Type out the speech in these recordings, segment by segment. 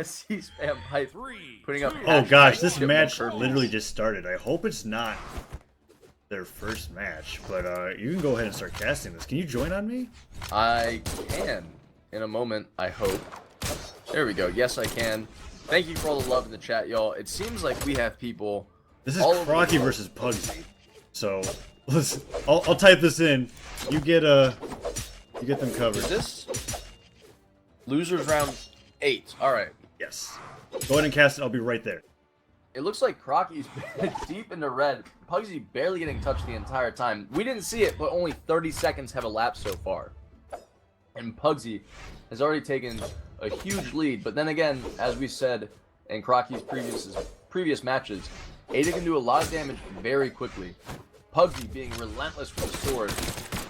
C-spam hype. Putting up. Oh gosh, this Chipmunk match Kirby. literally just started. I hope it's not their first match, but you can go ahead and start casting this. Can you join on me? I can in a moment, I hope. There we go. Yes, I can. Thank you for all the love in the chat, y'all. It seems like we have people. This is all over Crockie the world. versus Pugsy. So I'll type this in. You get them covered. Is this losers round 8? All right. Yes. Go ahead and cast it. I'll be right there. It looks like Crockie's deep into red. Pugsy barely getting touched the entire time. We didn't see it, but only 30 seconds have elapsed so far. And Pugsy has already taken a huge lead. But then again, as we said in Crockie's previous matches, Ada can do a lot of damage very quickly. Pugsy being relentless with the sword,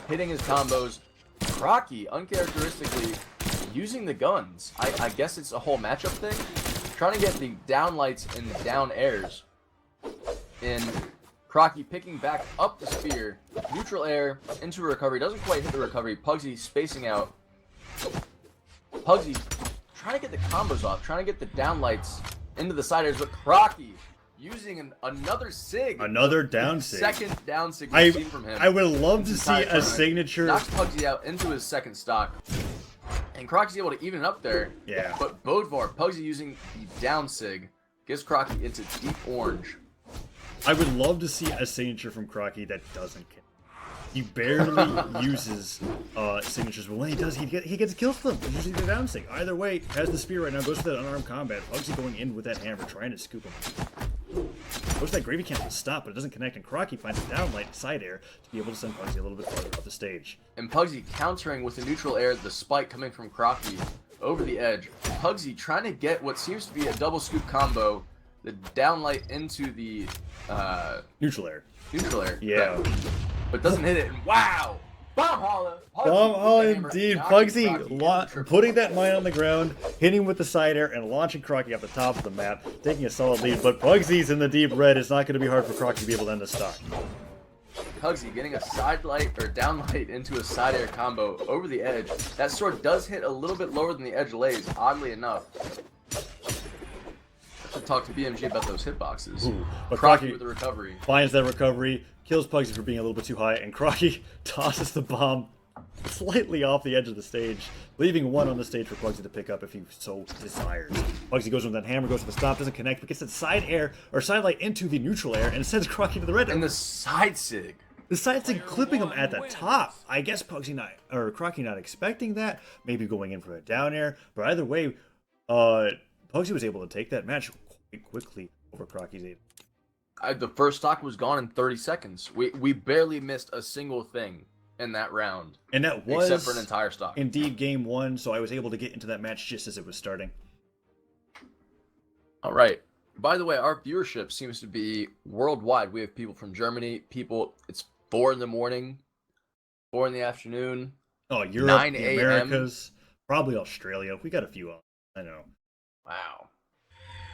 hitting his combos. Crockie, uncharacteristically, using the guns. I guess it's a whole matchup thing. Trying to get the down lights and the down airs. And Crockie picking back up the spear. Neutral air into a recovery. Doesn't quite hit the recovery. Pugsy spacing out. Pugsy trying to get the combos off. Trying to get the down lights into the side airs. But Crockie using another sig. Another down sig. Second down sig we've seen from him. I would love to see a signature. Knocks Pugsy out into his second stock. And Crockie's able to even it up there. Yeah. But Bodvar, Pugsy using the down sig, gives Crockie into deep orange. I would love to see a signature from Crockie that doesn't kill. He barely uses signatures, but when he does, he gets kills them. He's using the down sig. Either way, has the spear right now, goes for that unarmed combat. Pugsy going in with that hammer, trying to scoop him. Goes for that gravy cancel stop, but it doesn't connect, and Crockie finds a down light side air to be able to send Pugsy a little bit farther off the stage. And Pugsy countering with the neutral air, the spike coming from Crockie over the edge. Pugsy trying to get what seems to be a double scoop combo, the down light into the Neutral air. Neutral air. Yeah. Correct. But doesn't hit it, and wow! Brawlhalla! Oh, indeed. Pugsy putting that mine on the ground, hitting with the side air, and launching Crockie off the top of the map, taking a solid lead. But Pugsy's in the deep red. It's not going to be hard for Crockie to be able to end the stock. Pugsy getting a side light or down light into a side air combo over the edge. That sword does hit a little bit lower than the edge lays, oddly enough. I should talk to BMG about those hitboxes. Ooh, but Crockie with the recovery. Finds that recovery, kills Pugsy for being a little bit too high, and Crockie tosses the bomb slightly off the edge of the stage, leaving one on the stage for Pugsy to pick up if he so desires. Pugsy goes with that hammer, goes for the stop, doesn't connect, but gets that side air or side light into the neutral air and sends Crockie to the red. And the side sig. The side sig clipping him at the top. I guess Crockie not expecting that, maybe going in for a down air, but either way, Pugsy was able to take that match quite quickly over Crockie's 8. The first stock was gone in 30 seconds. We barely missed a single thing in that round. And that was except for an entire stock. Indeed game 1, so I was able to get into that match just as it was starting. All right. By the way, our viewership seems to be worldwide. We have people from Germany, it's 4 in the morning, 4 in the afternoon. Oh, Europe, 9 the a.m. Americas, probably Australia. We got a few on. I know. Wow.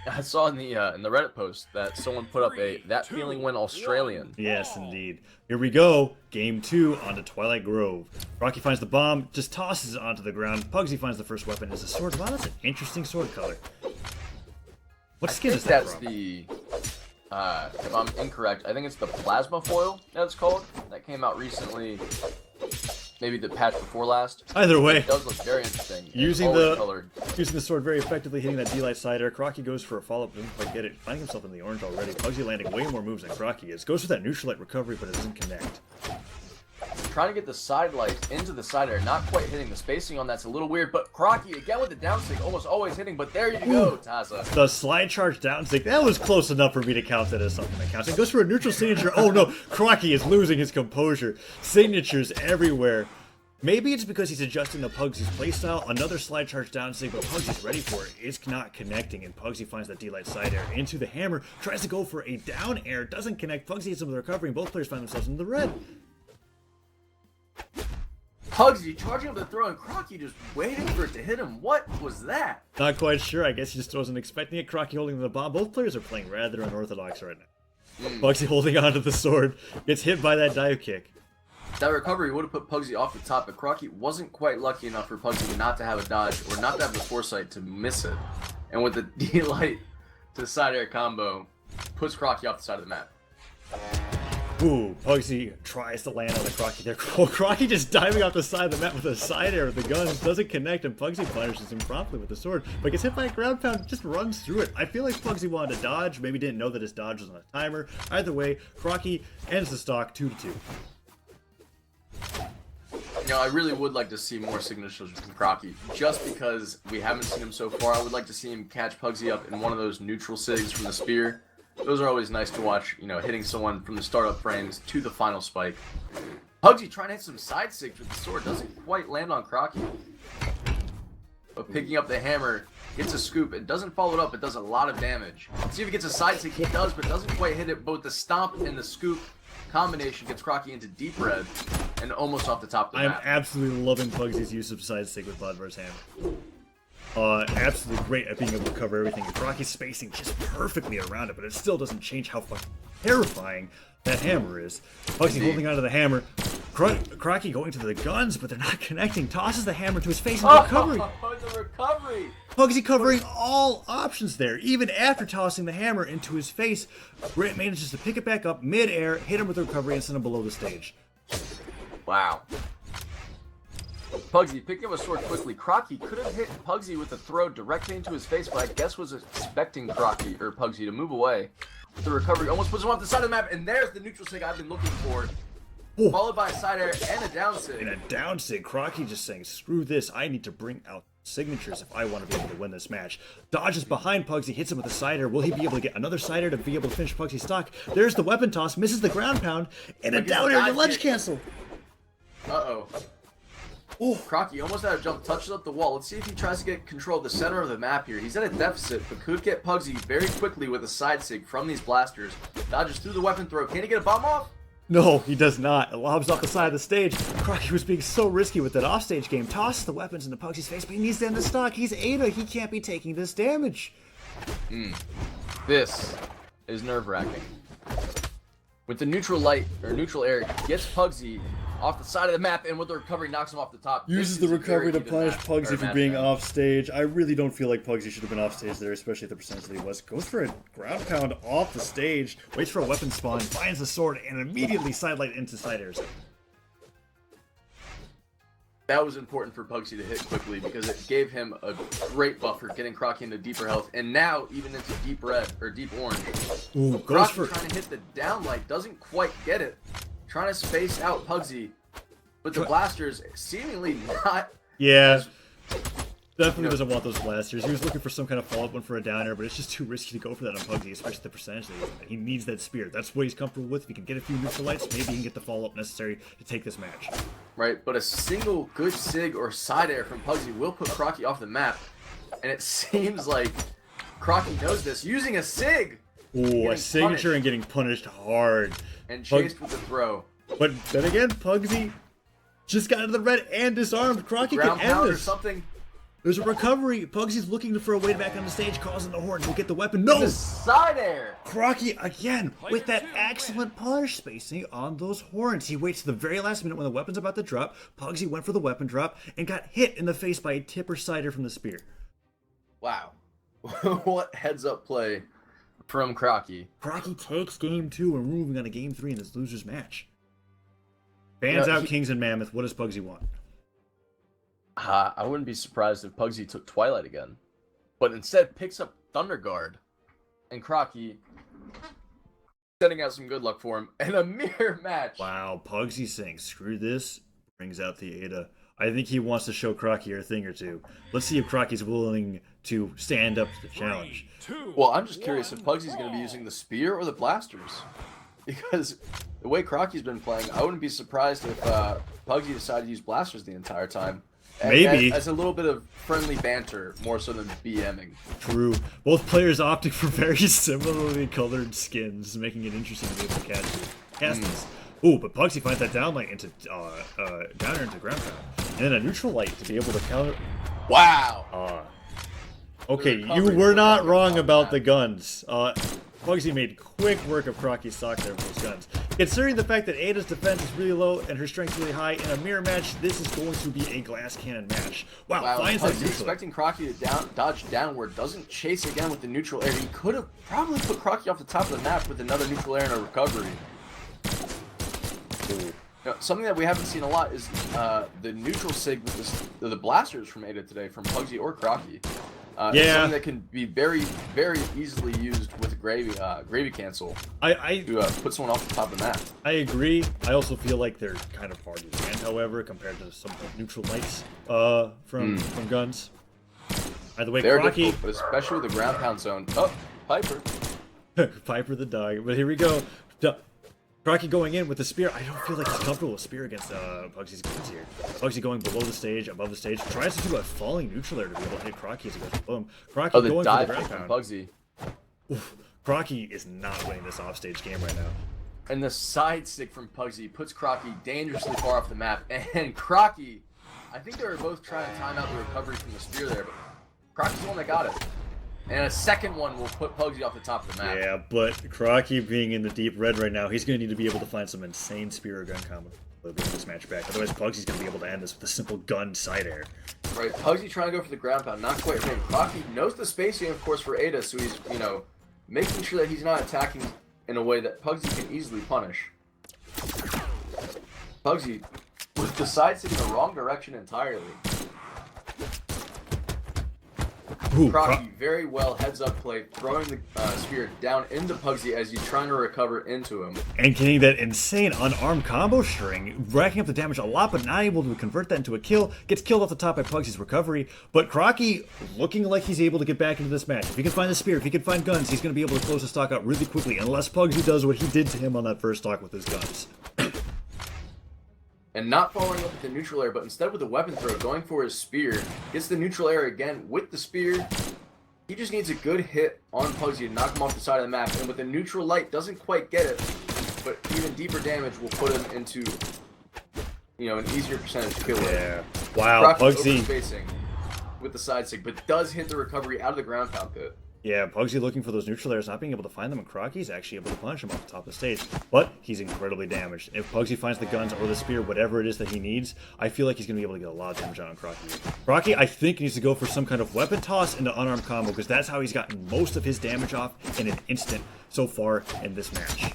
I saw in the Reddit post that someone put up that feeling when Australian. Yes, indeed. Here we go. Game 2 onto Twilight Grove. Crockie finds the bomb, just tosses it onto the ground. Pugsy finds the first weapon. It's a sword. Wow, that's an interesting sword color. What skin is that from? If I'm incorrect, I think it's the plasma foil that it's called. That came out recently. Maybe the patch before last. Either way, it does look very interesting. Using the sword very effectively, hitting that D-Light side air. Crockie goes for a follow-up, doesn't quite get it. Finding himself in the orange already. Pugsy landing way more moves than Crockie is. Goes for that neutral light recovery, but it doesn't connect. Trying to get the side light into the side air, not quite hitting. The spacing on that's a little weird, but Crockie again with the down stick, almost always hitting, but there you go, Taza. The slide charge down stick, that was close enough for me to count that as something that counts. It goes for a neutral signature. Oh no, Crockie is losing his composure. Signatures everywhere. Maybe it's because he's adjusting to Pugsy's playstyle. Another slide charge down sig, but Pugsy's ready for it. It's not connecting, and Pugsy finds that D-Light side air into the hammer. Tries to go for a down air, doesn't connect. Pugsy hits him with the recovery, and both players find themselves in the red. Pugsy charging up the throw, and Crockie just waiting for it to hit him. What was that? Not quite sure. I guess he just wasn't expecting it. Crockie holding the bomb. Both players are playing rather unorthodox right now. Pugsy holding onto the sword. Gets hit by that dive kick. That recovery would have put Pugsy off the top, but Crockie wasn't quite lucky enough for Pugsy not to have a dodge or not to have the foresight to miss it. And with the D-Light to side air combo, puts Crockie off the side of the map. Ooh, Pugsy tries to land on the Crockie there. Crockie just diving off the side of the map with a side air with the guns. Doesn't connect, and Pugsy punishes him promptly with the sword. But gets hit by a ground pound, just runs through it. I feel like Pugsy wanted to dodge, maybe didn't know that his dodge was on a timer. Either way, Crockie ends the stock 2-2. You know, I really would like to see more signatures from Crockie, just because we haven't seen him so far. I would like to see him catch Pugsy up in one of those neutral sigs from the spear. Those are always nice to watch, you know, hitting someone from the startup frames to the final spike. Pugsy trying to hit some side sigs with the sword, doesn't quite land on Crockie. But picking up the hammer, gets a scoop, it doesn't follow it up, it does a lot of damage. See if he gets a side sig, he does, but doesn't quite hit it. Both the stomp and the scoop combination gets Crockie into deep red and almost off the top of the map. I'm absolutely loving Pugsy's use of side sig with Bodvar's hammer. Absolutely great at being able to cover everything. And Crockie's spacing just perfectly around it, but it still doesn't change how fucking terrifying that hammer is. Pugsy holding onto the hammer. Crockie going to the guns, but they're not connecting. Tosses the hammer to his face in the recovery. The recovery! Pugsy covering all options there. Even after tossing the hammer into his face, Grant manages to pick it back up mid-air, hit him with the recovery, and send him below the stage. Wow. Pugsy picking up a sword quickly. Crockie could have hit Pugsy with a throw directly into his face, but I guess was expecting Crockie or Pugsy to move away. The recovery almost puts him off the side of the map, and there's the neutral sig I've been looking for. Oh. Followed by a side air and a down sig. And a down sig. Crockie just saying, screw this, I need to bring out signatures if I want to be able to win this match. Dodges behind Pugsy, hits him with a side air. Will he be able to get another side air to be able to finish Pugsy's stock? There's the weapon toss, misses the ground pound, and a down air to ledge cancel. Uh-oh. Oh, Crockie almost had a jump, touches up the wall. Let's see if he tries to get control of the center of the map here. He's at a deficit, but could get Pugsy very quickly with a side sig from these blasters. Dodges through the weapon throw. Can he get a bomb off? No, he does not. It lobs off the side of the stage. Crockie was being so risky with that offstage game. Tosses the weapons into Pugsy's face, but he needs to end the stock. He's Ada. He can't be taking this damage. This is nerve-wracking. With the neutral light, or neutral air, gets Pugsy off the side of the map, and with the recovery knocks him off the top. Uses the recovery to punish Pugsy for being off stage. I really don't feel like Pugsy should have been off stage there, especially at the percentage that he was. Goes for a ground pound off the stage, waits for a weapon spawn, finds the sword, and immediately sidelight into side airs. That was important for Pugsy to hit quickly because it gave him a great buffer, getting Crockie into deeper health, and now even into deep red, or deep orange. Ooh, goes for trying to hit the downlight, doesn't quite get it. Trying to space out Pugsy, but the blasters seemingly not. Yeah, definitely doesn't want those blasters. He was looking for some kind of follow-up one for a downer, but it's just too risky to go for that on Pugsy, especially the percentage that he needs that spear. That's what he's comfortable with. If he can get a few neutral lights, maybe he can get the follow-up necessary to take this match. Right, but a single good sig or side air from Pugsy will put Crockie off the map, and it seems like Crockie knows this. Using a sig! Ooh, a signature and getting punished hard. And chased with the throw. But then again, Pugsy just got into the red and disarmed. Crockie can end this. Or something. There's a recovery. Pugsy's looking for a way back on the stage, causing the horn. He'll get the weapon. No! The side air! Crockie again with that excellent punish spacing on those horns. He waits to the very last minute when the weapon's about to drop. Pugsy went for the weapon drop and got hit in the face by a tipper sider from the spear. Wow. What heads-up play from Crockie. Crockie takes game 2 and we're moving on to game 3 in this loser's match. Bans out Kings and Mammoth. What does Pugsy want? I wouldn't be surprised if Pugsy took Twilight again. But instead picks up Thunder Guard. And Crockie setting out some good luck for him. And a mirror match. Wow, Pugsy saying, screw this. Brings out the Ada. I think he wants to show Crockie a thing or two. Let's see if Crockie's willing to stand up to the challenge. 3, 2, well, I'm just curious if Pugsy's going to be using the spear or the blasters. Because the way Crockie's been playing, I wouldn't be surprised if Pugsy decided to use blasters the entire time. Maybe. As a little bit of friendly banter, more so than BMing. True. Both players opting for very similarly colored skins, making it interesting to be able to cast this. Ooh, but Pugsy finds that downlight into downer into ground pound. And then a neutral light to be able to counter. Wow! Okay, you were not wrong about the guns. Pugsy made quick work of Crockie's stock there with those guns. Considering the fact that Ada's defense is really low and her strength really high, in a mirror match, this is going to be a glass cannon match. Wow, finds that neutral. Expecting Crockie to dodge downward, doesn't chase again with the neutral air. He could have probably put Crockie off the top of the map with another neutral air and a recovery. Now, something that we haven't seen a lot is the neutral sig with the blasters from Ada today, from Pugsy or Crockie. It's something that can be very, very easily used with gravy cancel to put someone off the top of the map. I agree. I also feel like they're kind of hard to land, however, compared to some of the neutral lights from guns. Either way, they're Crockie, difficult, but especially with the ground pound zone. Oh, Piper. Piper the dog. But here we go. Crockie going in with the spear. I don't feel like he's comfortable with spear against Pugsy's guns here. Pugsy going below the stage, above the stage. Tries to do a falling neutral air to be able to hit Crockie as he goes boom. Crockie going for the ground pound. Pugsy. Oof. Crockie is not winning this offstage game right now. And the side stick from Pugsy puts Crockie dangerously far off the map. And Crockie, I think they were both trying to time out the recovery from the spear there, but Crockie's the one that got it. And a second one will put Pugsy off the top of the map. Yeah, but Crockie being in the deep red right now, he's going to need to be able to find some insane spear or gun combo to bring this match back. Otherwise, Pugsy's going to be able to end this with a simple gun side air. Right, Pugsy trying to go for the ground pound, not quite hitting. Crockie knows the spacing, of course, for Ada, so he's, making sure that he's not attacking in a way that Pugsy can easily punish. Pugsy was decided in the wrong direction entirely. Ooh, Crockie very well heads-up play, throwing the spear down into Pugsy as he's trying to recover into him. And getting that insane unarmed combo string, racking up the damage a lot, but not able to convert that into a kill. Gets killed off the top by Pugsy's recovery. But Crockie looking like he's able to get back into this match. If he can find the spear, if he can find guns, he's going to be able to close the stock out really quickly, unless Pugsy does what he did to him on that first stock with his guns. And not following up with the neutral air, but instead with the weapon throw, going for his spear. Gets the neutral air again with the spear. He just needs a good hit on Pugsy to knock him off the side of the map. And with the neutral light, doesn't quite get it, but even deeper damage will put him into, an easier percentage kill rate. Yeah. Wow, Pugsy. Spacing with the side stick, but does hit the recovery out of the ground pound pit. Yeah, Pugsy looking for those neutral airs, not being able to find them, and Crockie's actually able to punish him off the top of the stage. But he's incredibly damaged. If Pugsy finds the guns or the spear, whatever it is that he needs, I feel like he's going to be able to get a lot of damage on Crockie. Crockie, I think, needs to go for some kind of weapon toss into unarmed combo, because that's how he's gotten most of his damage off in an instant so far in this match.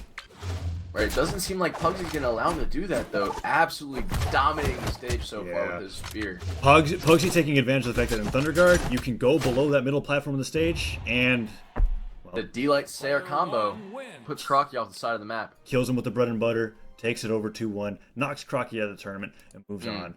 Right, it doesn't seem like Pugsy's going to allow him to do that, though. Absolutely dominating the stage so far with his spear. Pugsy taking advantage of the fact that in Thunder Guard, you can go below that middle platform of the stage, and the D-Light Sayer combo puts Crockie off the side of the map. Kills him with the bread and butter, takes it over 2-1, knocks Crockie out of the tournament, and moves on.